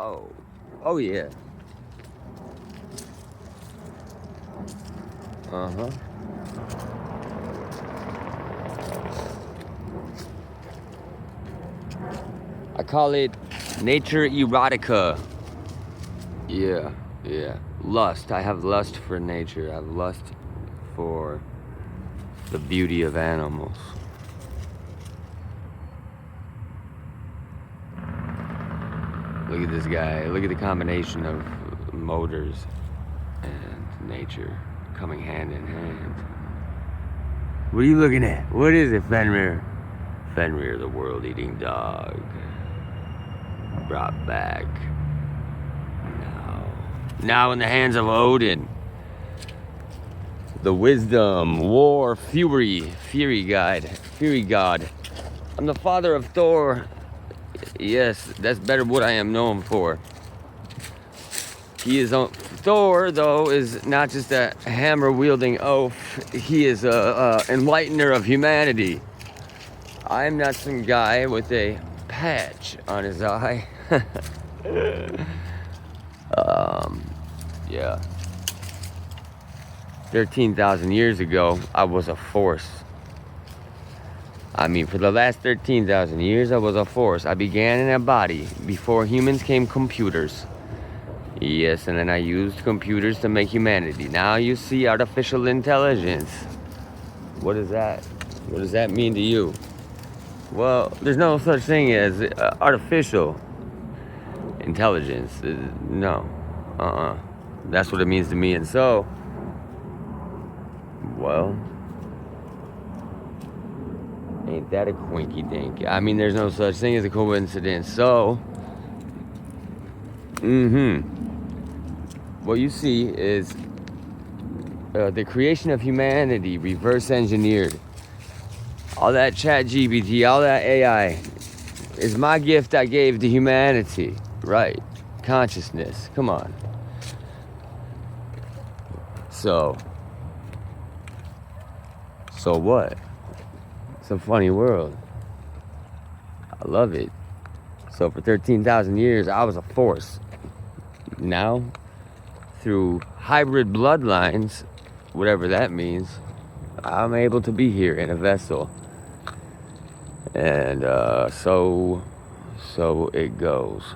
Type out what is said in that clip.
Oh. Oh, yeah. Uh-huh. I call it nature erotica. Yeah, yeah. Lust. I have lust for nature. I have lust for the beauty of animals. Look at this guy. Look at the combination of motors and nature coming hand in hand. What are you looking at? What is it, Fenrir? Fenrir, the world-eating dog. Brought back. Now in the hands of Odin. The wisdom, war, fury god. I'm the father of Thor. Yes, that's better what I am known for. He is Thor, though, is not just a hammer-wielding oaf. He is a enlightener of humanity. I am not some guy with a patch on his eye. Yeah. 13,000 years ago, I was a force. I mean, for the last 13,000 years, I was a force. I began in a body. Before humans came computers. Yes, and then I used computers to make humanity. Now you see artificial intelligence. What is that? What does that mean to you? Well, there's no such thing as artificial intelligence. No. That's what it means to me. And so, well, ain't that a quinky dink? I mean, there's no such thing as a coincidence. So, what you see is the creation of humanity reverse engineered. All that chat GPT, all that AI is my gift I gave to humanity. Right. Consciousness. Come on. So what? It's a funny world. I love it. So for 13,000 years, I was a force. Now, through hybrid bloodlines, whatever that means, I'm able to be here in a vessel. And so it goes.